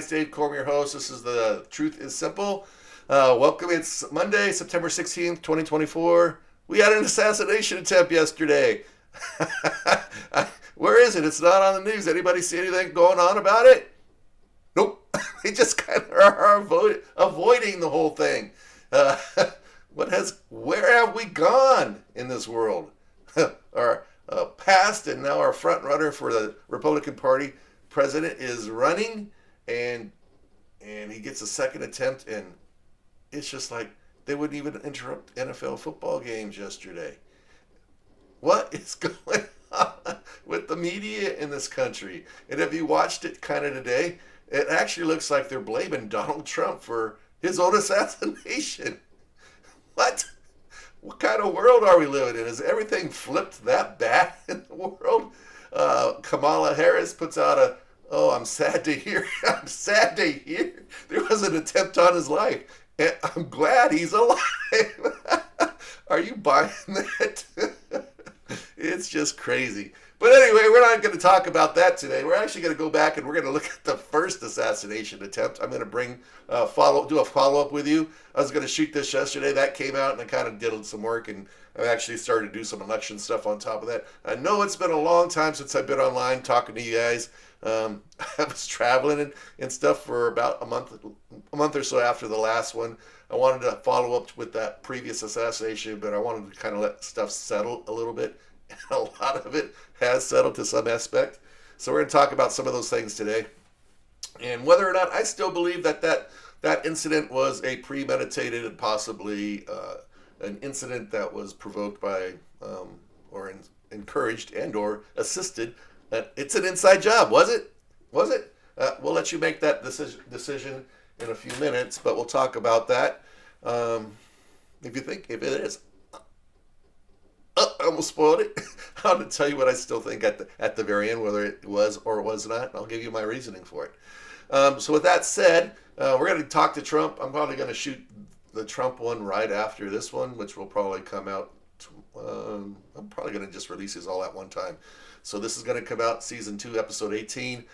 It's Dave Corm, your host. This is The Truth is Simple. Welcome. It's Monday, September 16th, 2024. We had an assassination attempt yesterday. Where is it? It's not on the news. Anybody see anything going on about it? Nope. They just kind of are avoiding the whole thing. Where have we gone in this world? Our past and now our front runner for the Republican Party president is running, and he gets a second attempt, and it's just like they wouldn't even interrupt NFL football games yesterday. What is going on with the media in this country? And if you watched it kind of today, it actually looks like they're blaming Donald Trump for his own assassination. What? What kind of world are we living in? Is everything flipped that bad in the world? Kamala Harris puts out I'm sad to hear. I'm sad to hear there was an attempt on his life. And I'm glad he's alive. Are you buying that? It's just crazy. But anyway, we're not going to talk about that today. We're actually going to go back and we're going to look at the first assassination attempt. I'm going to do a follow-up with you. I was going to shoot this yesterday. That came out, and I kind of did some work, and I actually started to do some election stuff on top of that. I know it's been a long time since I've been online talking to you guys. I was traveling and stuff for about a month or so after the last one. I wanted to follow up with that previous assassination, but I wanted to kind of let stuff settle a little bit. And a lot of it has settled to some aspect. So we're going to talk about some of those things today. And whether or not I still believe that incident was a premeditated and possibly an incident that was provoked by or encouraged and or assisted. It's an inside job, was it? We'll let you make that decision in a few minutes, but we'll talk about that. If it is. I almost spoiled it. I'm going to tell you what I still think at the very end, whether it was or was not. I'll give you my reasoning for it. So with that said, we're going to talk to Trump. I'm probably going to shoot the Trump one right after this one, which will probably come out. I'm probably going to just release these all at one time. So this is going to come out season 2, episode 18,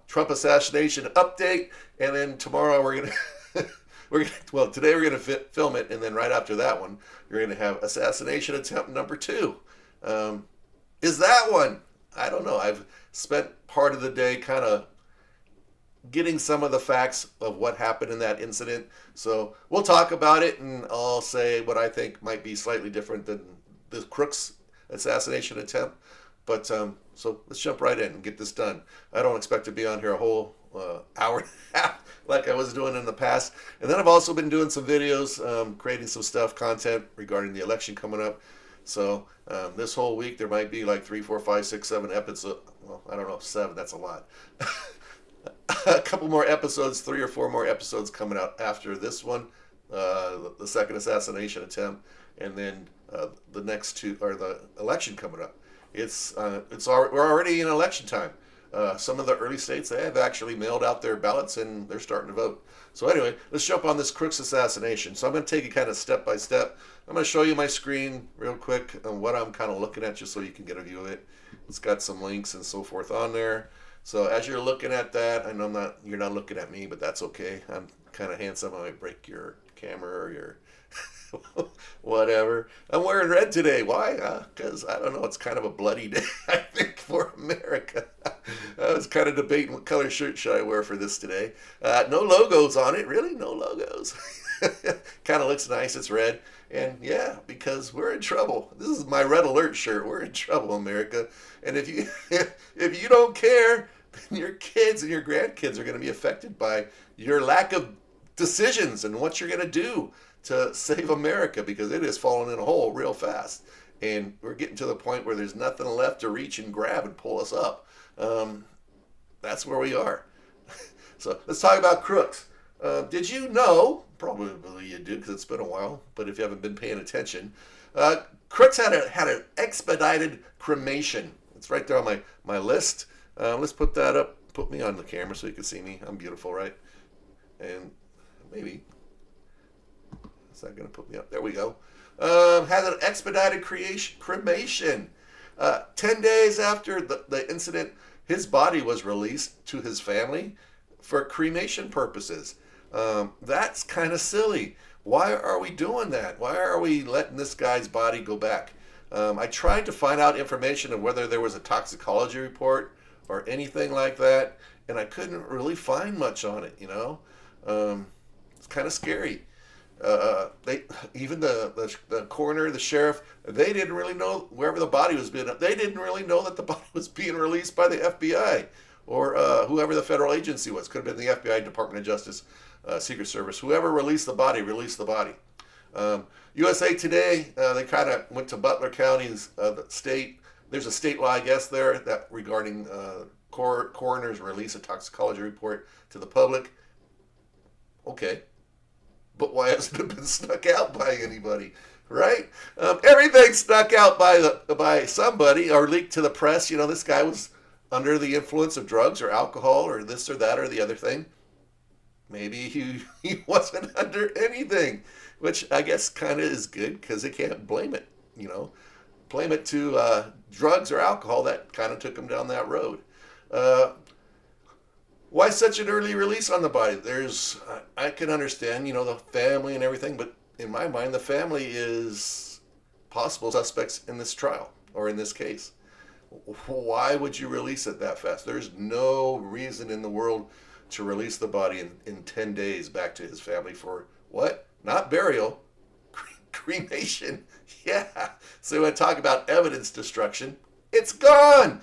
Trump assassination update, and then tomorrow today we're going to film it, and then right after that one, you're going to have assassination attempt number 2. Is that one? I don't know. I've spent part of the day kind of getting some of the facts of what happened in that incident. So we'll talk about it, and I'll say what I think might be slightly different than the Crooks assassination attempt. But so let's jump right in and get this done. I don't expect to be on here a whole hour and a half like I was doing in the past. And then I've also been doing some videos, creating some content regarding the election coming up. So this whole week there might be like 3, 4, 5, 6, 7 episodes. Well, I don't know, 7, that's a lot. A couple more episodes, 3 or 4 more episodes coming out after this one, the second assassination attempt, and then the next 2, or the election coming up. We're already in election time. Some of the early states, they have actually mailed out their ballots and they're starting to vote. So anyway, let's jump on this Crooks assassination. So I'm going to take it kind of step by step. I'm going to show you my screen real quick and what I'm kind of looking at, just so you can get a view of it. It's got some links and so forth on there. So as you're looking at that, I know you're not looking at me, but that's okay. I'm kind of handsome. I might break your camera or your whatever. I'm wearing red today. Why? Because I don't know. It's kind of a bloody day, I think, for America. I was kind of debating what color shirt should I wear for this today. No logos on it. Really? No logos. Kind of looks nice. It's red. And yeah, because we're in trouble. This is my red alert shirt. We're in trouble, America. And if you don't care, then your kids and your grandkids are going to be affected by your lack of decisions and what you're going to do to save America, because it is falling in a hole real fast. And we're getting to the point where there's nothing left to reach and grab and pull us up. That's where we are. So let's talk about Crooks. Did you know, probably you do because it's been a while, but if you haven't been paying attention, Crooks had an expedited cremation. It's right there on my list. Let's put that up. Put me on the camera so you can see me. I'm beautiful, right? And maybe... Is that going to put me up? There we go. Had an expedited cremation. 10 days after the incident, his body was released to his family. for cremation purposes. That's kind of silly. Why are we doing that? Why are we letting this guy's body go back? I tried to find out information of whether there was a toxicology report or anything like that, and I couldn't really find much on it. It's kind of scary. They even the coroner, the sheriff, they didn't really know wherever the body was being. They didn't really know that the body was being released by the FBI or whoever the federal agency was. Could have been the FBI, Department of Justice, Secret Service. Whoever released the body released the body. USA Today, they kind of went to Butler County's the state. There's a state law, I guess, there that regarding coroners release a toxicology report to the public. Okay. But why hasn't it been snuck out by anybody, right? Everything's snuck out by somebody or leaked to the press. This guy was under the influence of drugs or alcohol or this or that or the other thing. Maybe he wasn't under anything, which I guess kind of is good because they can't blame it, blame it to drugs or alcohol. That kind of took him down that road. Why such an early release on the body? I can understand, the family and everything, but in my mind, the family is possible suspects in this trial or in this case. Why would you release it that fast? There's no reason in the world to release the body in 10 days back to his family for what? Not burial, cremation. Yeah. So when I talk about evidence destruction, it's gone.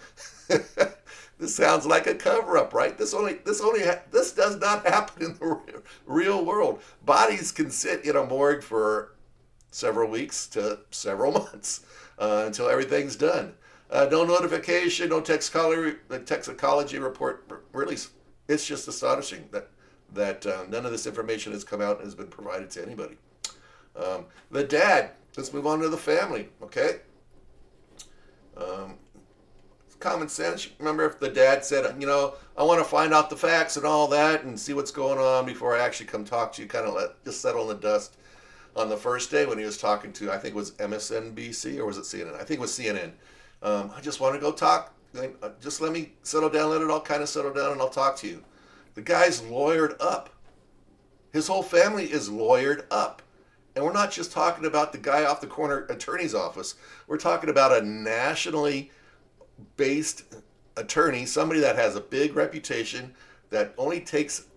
This sounds like a cover-up, right? This does not happen in the real world. Bodies can sit in a morgue for several weeks to several months until everything's done. No notification, no toxicology report release. It's just astonishing that none of this information has come out and has been provided to anybody. The dad. Let's move on to the family, okay? Common sense. Remember if the dad said, I want to find out the facts and all that and see what's going on before I actually come talk to you, kind of just settle in the dust on the first day when he was talking to, I think it was MSNBC or was it CNN? I think it was CNN. I just want to go talk. Just let me settle down, let it all kind of settle down and I'll talk to you. The guy's lawyered up. His whole family is lawyered up. And we're not just talking about the guy off the corner attorney's office. We're talking about a nationally based attorney, somebody that has a big reputation, that only takes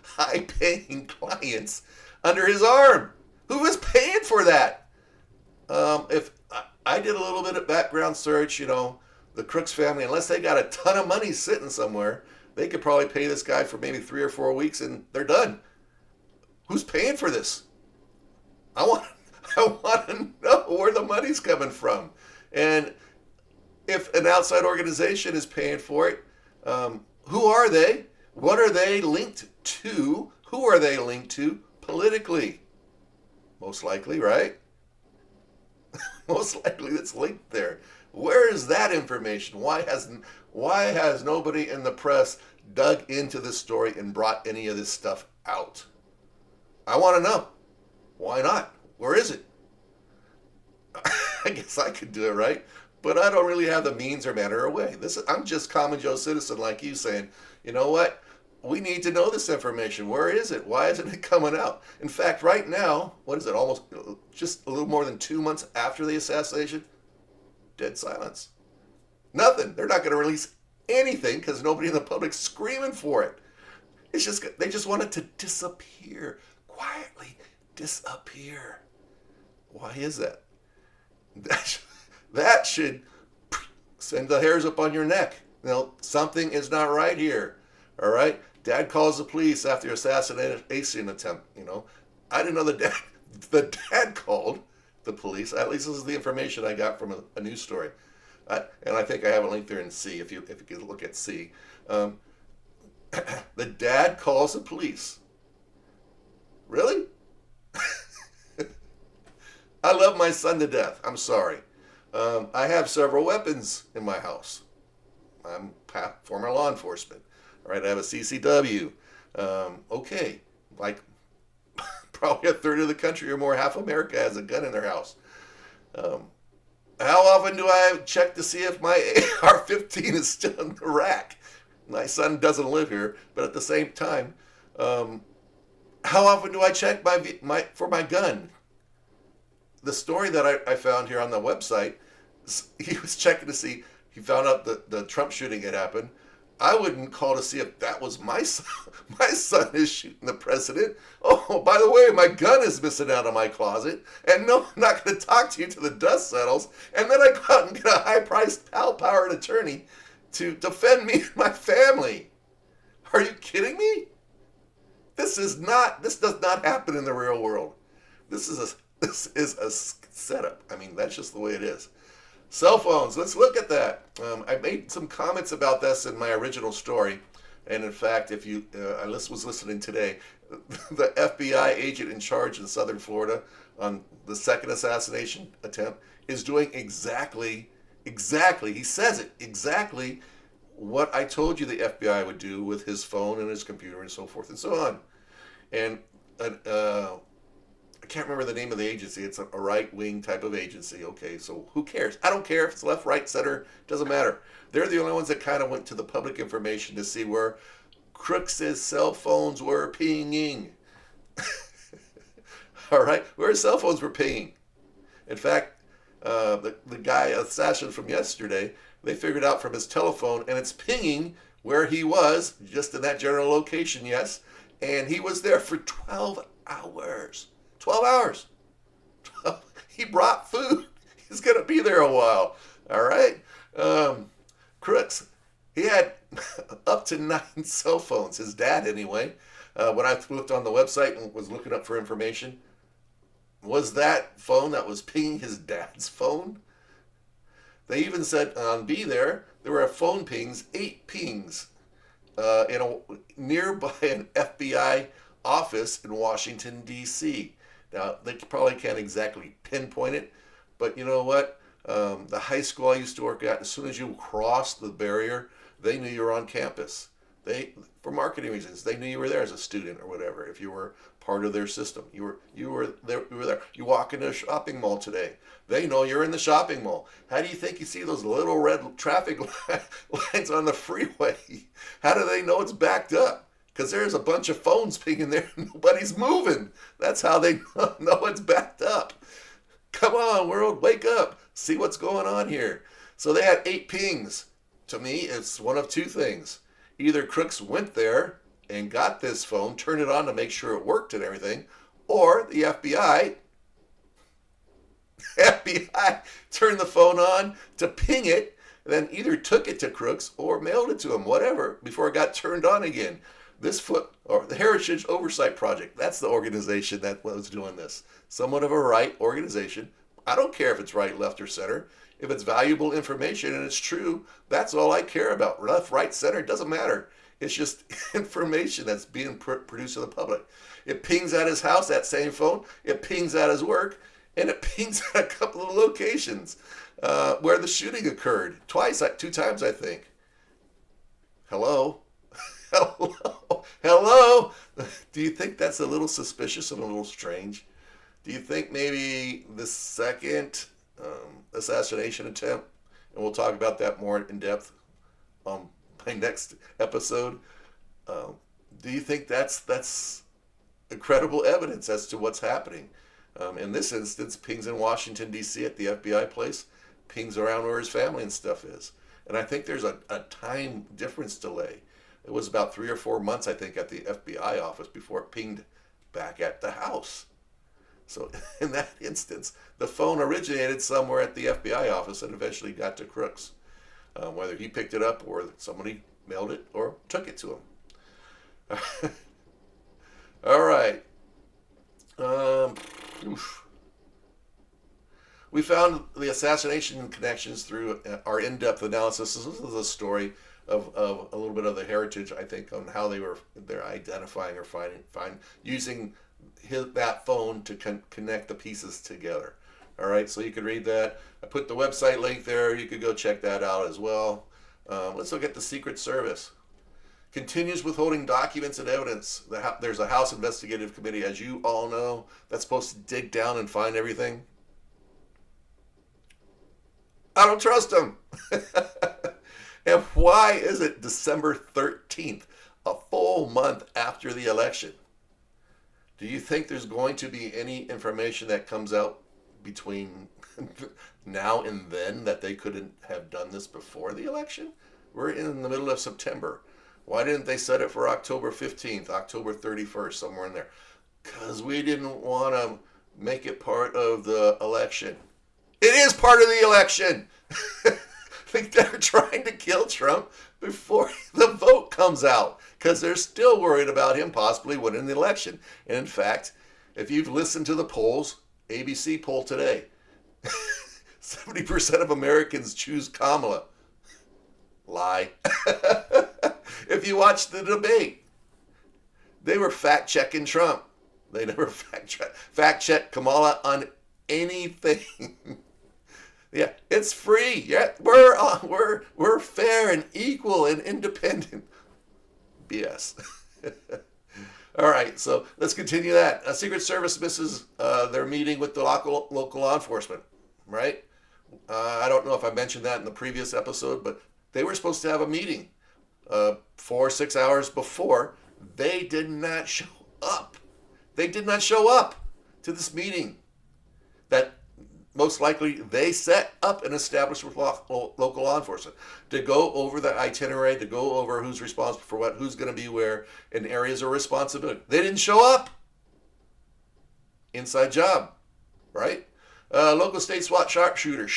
high-paying clients under his arm. Who is paying for that? If I did a little bit of background search, the Crooks family, unless they got a ton of money sitting somewhere, they could probably pay this guy for maybe 3 or 4 weeks and they're done. Who's paying for this? I want to know where the money's coming from. And if an outside organization is paying for it, who are they? What are they linked to? Who are they linked to politically? Most likely, right? Most likely it's linked there. Where is that information? Why has nobody in the press dug into this story and brought any of this stuff out? I want to know. Why not? Where is it? I guess I could do it, right? But I don't really have the means or manner or way. I'm just common Joe citizen like you saying, you know what? We need to know this information. Where is it? Why isn't it coming out? In fact, right now, what is it? Almost just a little more than 2 months after the assassination? Dead silence. Nothing. They're not going to release anything because nobody in the public's screaming for it. It's just they just want it to disappear. Quietly disappear. Why is that? That should send the hairs up on your neck. Something is not right here. All right? Dad calls the police after the assassination attempt. I didn't know the dad called the police. At least this is the information I got from a news story. And I think I have a link there in C if you can look at C. The dad calls the police. Really? I love my son to death. I'm sorry. I have several weapons in my house. I'm former law enforcement. All right, I have a CCW. Okay, like probably a third of the country or more, half America has a gun in their house. How often do I check to see if my AR-15 is still in the rack? My son doesn't live here, but at the same time, um, how often do I check for my gun? The story that I found here on the website, he was checking to see, he found out that the Trump shooting had happened. I wouldn't call to see if that was my son. My son is shooting the president. Oh, by the way, my gun is missing out of my closet. And no, I'm not going to talk to you till the dust settles. And then I go out and get a high-priced powered attorney to defend me and my family. Are you kidding me? This does not happen in the real world. This is a setup. I mean, that's just the way it is. Cell phones, let's look at that. I made some comments about this in my original story. And in fact, if you, I was listening today, the FBI agent in charge in Southern Florida on the second assassination attempt is doing exactly, he says it, exactly what I told you the FBI would do with his phone and his computer and so forth and so on. And I can't remember the name of the agency. It's a right-wing type of agency. Okay, so who cares? I don't care if it's left, right, center. Doesn't matter. They're the only ones that kind of went to the public information to see where Crooks' cell phones were pinging. All right, where his cell phones were pinging. In fact, the guy, assassin from yesterday, they figured out from his telephone, and it's pinging where he was, just in that general location, yes. And he was there for 12 hours. 12 hours. He brought food. He's going to be there a while. All right. Crooks, he had up to 9 cell phones. His dad, anyway. When I looked on the website and was looking up for information, was that phone that was pinging his dad's phone? They even said on B there were phone pings, 8 pings, nearby an FBI office in Washington, D.C. Now, they probably can't exactly pinpoint it, but you know what? The high school I used to work at, as soon as you crossed the barrier, they knew you were on campus. For marketing reasons, they knew you were there as a student or whatever. If you were part of their system, you were there. You walk into a shopping mall today, they know you're in the shopping mall. How do you think you see those little red traffic lines on the freeway? How do they know it's backed up? Because there's a bunch of phones pinging there. Nobody's moving. That's how they know it's backed up. Come on, world, wake up. See what's going on here. So they had 8 pings. To me, it's one of 2 things. Either Crooks went there and got this phone, turned it on to make sure it worked and everything, or the FBI turned the phone on to ping it, then either took it to Crooks or mailed it to him, whatever, before it got turned on again. The Heritage Oversight Project, that's the organization that was doing this. Somewhat of a right organization. I don't care if it's right, left, or center. If it's valuable information and it's true, that's all I care about. Left, right, center, it doesn't matter. It's just information that's being produced to the public. It pings at his house, that same phone. It pings at his work. And it pings at a couple of locations where the shooting occurred. 2 times, I think. Hello? Hello? Do you think that's a little suspicious and a little strange? Do you think maybe the second assassination attempt, and we'll talk about that more in depth on my next episode, do you think that's incredible evidence as to what's happening? In this instance, pings in Washington, D.C. at the FBI place, pings around where his family and stuff is. And I think there's a time difference delay. It was about 3 or 4 months, I think, at the FBI office before it pinged back at the house. So in that instance, the phone originated somewhere at the FBI office and eventually got to Crooks. Whether he picked it up or somebody mailed it or took it to him. All right. We found the assassination connections through our in-depth analysis. This is a story of a little bit of the heritage, I think, on how they're identifying or using that phone to connect the pieces together. All right, so you can read that. I put the website link there. You could go check that out as well. Let's look at the Secret Service. Continues withholding documents and evidence. There's a House Investigative Committee, as you all know, that's supposed to dig down and find everything. I don't trust them. And why is it December 13th, a full month after the election? Do you think there's going to be any information that comes out between now and then that they couldn't have done this before the election? We're in the middle of September. Why didn't they set it for October 15th, October 31st, somewhere in there? Because we didn't want to make it part of the election. It is part of the election. I think they're trying to kill Trump before the vote comes out because they're still worried about him possibly winning the election. And in fact, if you've listened to the polls, ABC poll today, 70% of Americans choose Kamala. Lie. If you watch the debate, they were fact-checking Trump. They never fact-check Kamala on anything. Yeah, it's free. Yeah, we're fair and equal and independent. BS. All right, so let's continue that. Secret Service misses their meeting with the local law enforcement, right? I don't know if I mentioned that in the previous episode, but they were supposed to have a meeting 4 or 6 hours before. They did not show up. They did not show up to this meeting that most likely they set up and established with local law enforcement to go over the itinerary, to go over who's responsible for what, who's going to be where, and areas of responsibility. They didn't show up. Inside job, right? Local state SWAT sharpshooter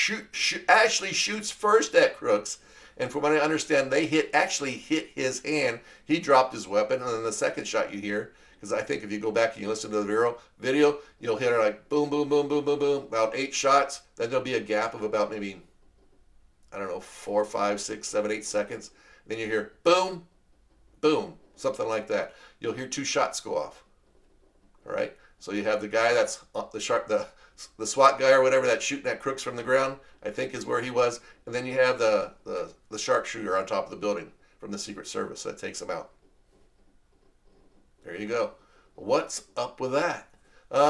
actually shoots first at Crooks, and from what I understand, they actually hit his hand. He dropped his weapon, and then the second shot you hear, because I think if you go back and you listen to the video, you'll hear like boom, boom, boom, boom, boom, boom, about 8 shots. Then there'll be a gap of about maybe, I don't know, 4, 5, 6, 7, 8 seconds. Then you hear boom, boom, something like that. You'll hear 2 shots go off. All right. So you have the guy that's the SWAT guy or whatever that's shooting at Crooks from the ground, I think is where he was. And then you have the sharpshooter on top of the building from the Secret Service that takes him out. There you go. What's up with that?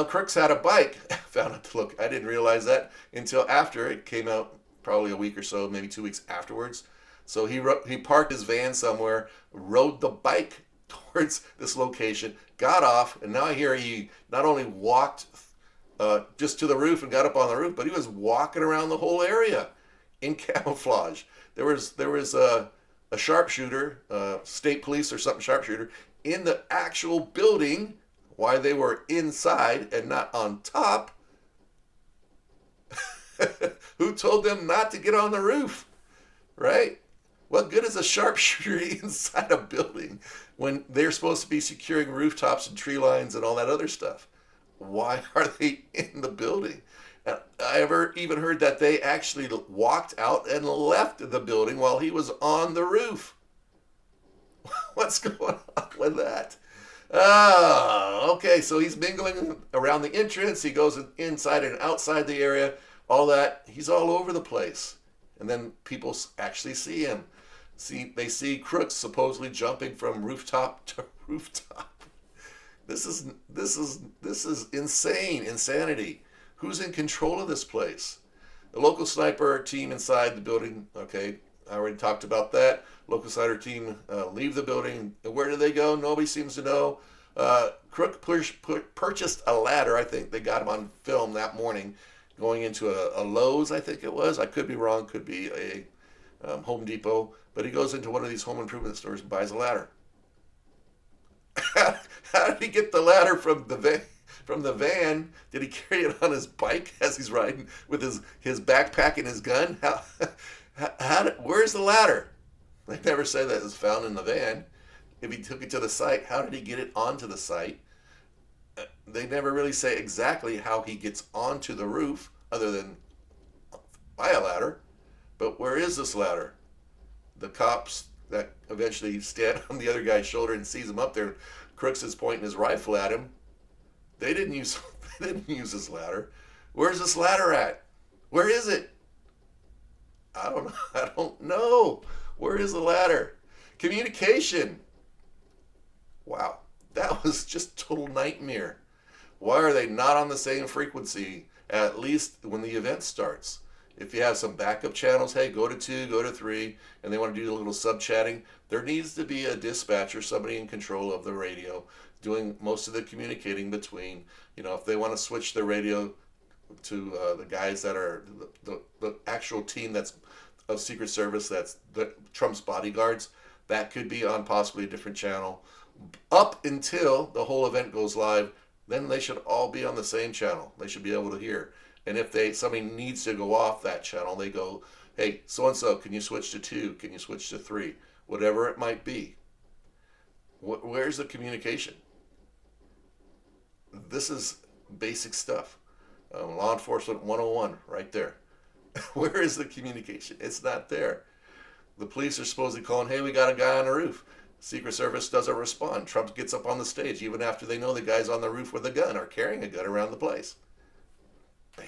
Crooks had a bike. Found out to look. I didn't realize that until after it came out, probably a week or so, maybe 2 weeks afterwards. So he parked his van somewhere, rode the bike towards this location, got off, and now I hear he not only walked just to the roof and got up on the roof, but he was walking around the whole area in camouflage. There was a sharpshooter, state police or something sharpshooter, in the actual building. Why they were inside and not on top? Who told them not to get on the roof? Right? What good is a sharpshooter inside a building when they're supposed to be securing rooftops and tree lines and all that other stuff? Why are they in the building? I ever even heard that they actually walked out and left the building while he was on the roof. What's going on with that? Okay, so he's mingling around the entrance. He goes inside and outside the area, all that. He's all over the place. And then people actually see him. They see Crooks supposedly jumping from rooftop to rooftop. This is insanity. Who's in control of this place? The local sniper team inside the building. Okay, I already talked about that. Local sniper team leave the building. And where do they go? Nobody seems to know. Crook purchased a ladder. I think they got him on film that morning, going into a Lowe's. I think it was. I could be wrong. Could be a Home Depot. But he goes into one of these home improvement stores and buys a ladder. How did he get the ladder from the van? Did he carry it on his bike as he's riding with his backpack and his gun? Where's the ladder? They never say that it was found in the van. If he took it to the site, how did he get it onto the site? They never really say exactly how he gets onto the roof other than by a ladder. But where is this ladder? The cops that eventually stand on the other guy's shoulder and sees him up there, Crooks is pointing his rifle at him. They didn't use this ladder. Where's this ladder at? Where is it? I don't know. Where is the ladder? Communication. Wow, that was just total nightmare. Why are they not on the same frequency, at least when the event starts? If you have some backup channels, hey, go to 2, go to 3, and they want to do a little sub chatting, there needs to be a dispatcher, somebody in control of the radio, doing most of the communicating between, if they want to switch their radio to the guys that are the actual team that's of Secret Service, that's Trump's bodyguards, that could be on possibly a different channel. Up until the whole event goes live, then they should all be on the same channel. They should be able to hear. And if somebody needs to go off that channel, they go, hey, so-and-so, can you switch to 2? Can you switch to 3? Whatever it might be. Where's the communication? This is basic stuff. Law enforcement 101 right there. Where is the communication? It's not there. The police are supposedly calling, hey, we got a guy on the roof. Secret Service doesn't respond. Trump gets up on the stage even after they know the guy's on the roof with a gun or carrying a gun around the place. Bam.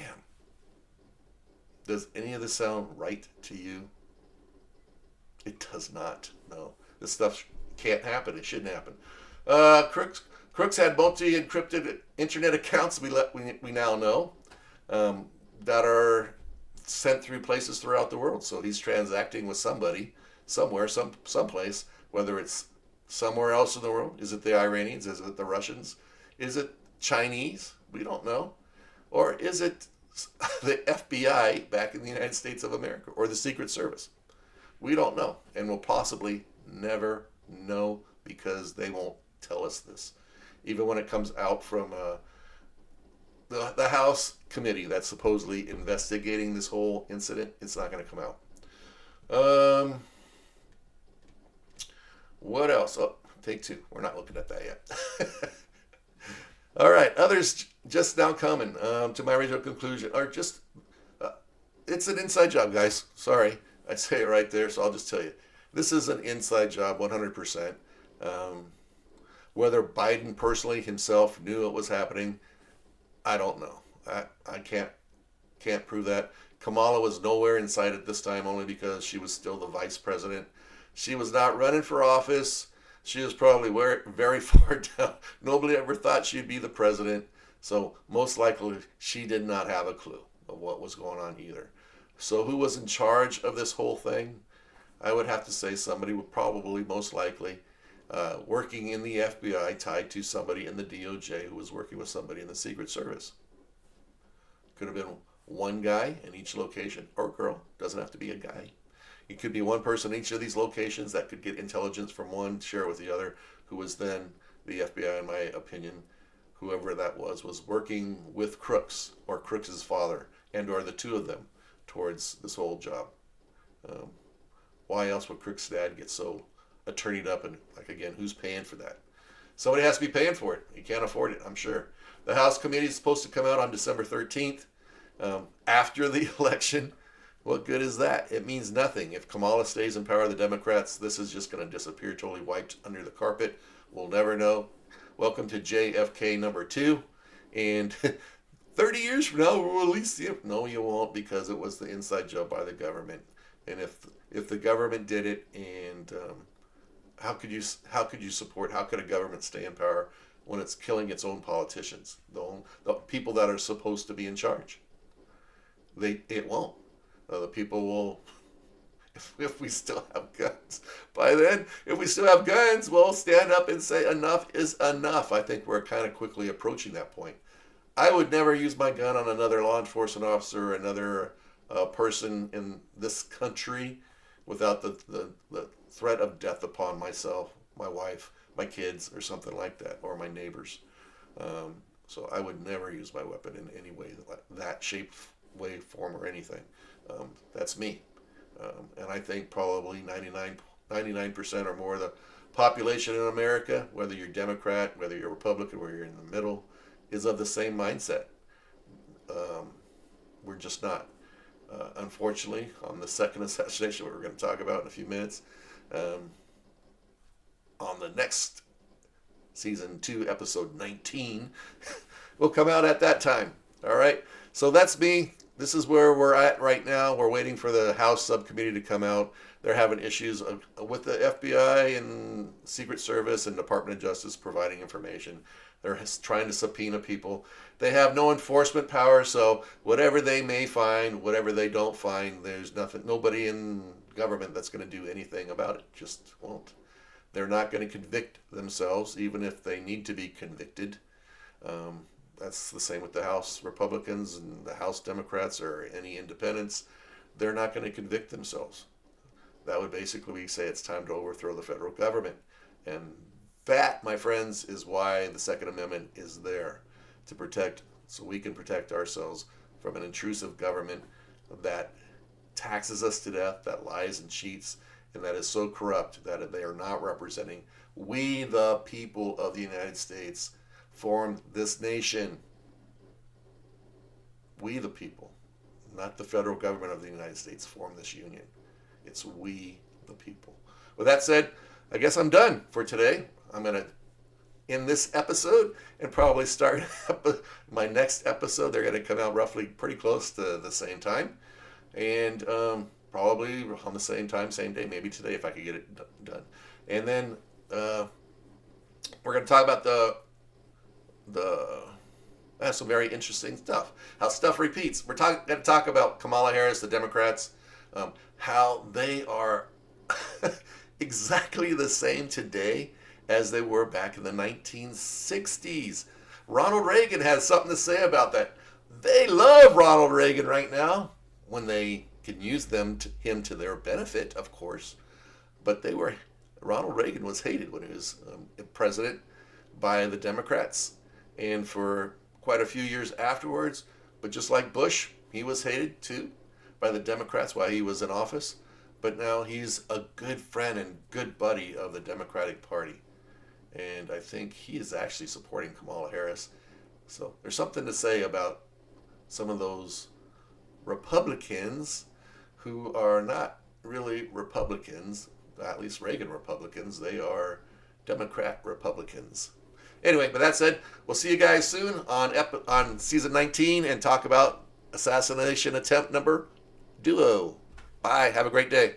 Does any of this sound right to you? It does not. No. This stuff can't happen. It shouldn't happen. Crooks had multi-encrypted internet accounts, we now know, that are sent through places throughout the world. So he's transacting with somebody, somewhere, someplace, whether it's somewhere else in the world. Is it the Iranians? Is it the Russians? Is it Chinese? We don't know. Or is it the FBI back in the United States of America or the Secret Service? We don't know, and we'll possibly never know because they won't tell us this. Even when it comes out from the House committee that's supposedly investigating this whole incident, it's not going to come out. What else? Oh, take 2. We're not looking at that yet. All right, others just now coming to my original conclusion are just, it's an inside job, guys. Sorry, I say it right there, so I'll just tell you. This is an inside job, 100%. Whether Biden personally himself knew it was happening, I don't know. I can't prove that. Kamala was nowhere in sight at this time only because she was still the vice president. She was not running for office. She was probably very far down. Nobody ever thought she'd be the president. So most likely she did not have a clue of what was going on either. So who was in charge of this whole thing? I would have to say somebody would probably most likely working in the FBI tied to somebody in the DOJ who was working with somebody in the Secret Service. Could have been one guy in each location, or girl, doesn't have to be a guy. It could be one person in each of these locations that could get intelligence from one, share it with the other, who was then the FBI, in my opinion, whoever that was working with Crooks, or Crooks' father, and or the two of them, towards this whole job. Why else would Crooks' dad get so attorneyed up, and again, who's paying for that? Somebody has to be paying for it. You can't afford it, I'm sure. The House committee is supposed to come out on December 13th, after the election. What good is that? It means nothing. If Kamala stays in power, the Democrats, this is just going to disappear, totally wiped under the carpet. We'll never know. Welcome to JFK number 2. And 30 years from now, we'll release the... No, you won't, because it was the inside job by the government. And if the government did it, and how could you support, how could a government stay in power when it's killing its own politicians, the people that are supposed to be in charge? It won't. The people will, if we still have guns. By then, if we still have guns, we'll stand up and say enough is enough. I think we're kind of quickly approaching that point. I would never use my gun on another law enforcement officer or another person in this country without the threat of death upon myself, my wife, my kids, or something like that, or my neighbors. So I would never use my weapon in any way, that shape, way, form, or anything. That's me. And I think probably 99% or more of the population in America, whether you're Democrat, whether you're Republican, whether you're in the middle, is of the same mindset. We're just not. Unfortunately, on the second assassination, what we're going to talk about in a few minutes, on the next season 2, episode 19, will come out at that time. All right. So that's me. this is where we're at right now. We're waiting for the House subcommittee to come out. They're having issues with the FBI and Secret Service and Department of Justice providing information. They're trying to subpoena people. They have no enforcement power, so whatever they may find, whatever they don't find, there's nobody in government that's going to do anything about it. Just won't. They're not going to convict themselves, even if they need to be convicted. That's the same with the House Republicans and the House Democrats or any independents. They're not going to convict themselves. That would basically say it's time to overthrow the federal government. And that, my friends, is why the Second Amendment is there, to protect, so we can protect ourselves from an intrusive government that taxes us to death, that lies and cheats, and that is so corrupt that they are not representing. We, the people of the United States, formed this nation. We, the people, not the federal government of the United States, formed this union. It's we, the people. With that said, I guess I'm done for today. I'm going to end this episode and probably start my next episode. They're going to come out roughly pretty close to the same time. And probably on the same time, same day, maybe today if I could get it done. And then we're going to talk about some very interesting stuff. How stuff repeats. We're going to talk about Kamala Harris, the Democrats, how they are exactly the same today as they were back in the 1960s. Ronald Reagan has something to say about that. They love Ronald Reagan right now when they can use him to their benefit, of course. But Ronald Reagan was hated when he was president by the Democrats, and for quite a few years afterwards. But just like Bush, he was hated too by the Democrats while he was in office. But now he's a good friend and good buddy of the Democratic Party. And I think he is actually supporting Kamala Harris. So there's something to say about some of those Republicans who are not really Republicans, at least Reagan Republicans. They are Democrat Republicans. Anyway, with that said, we'll see you guys soon on season 19 and talk about assassination attempt number duo. Bye. Have a great day.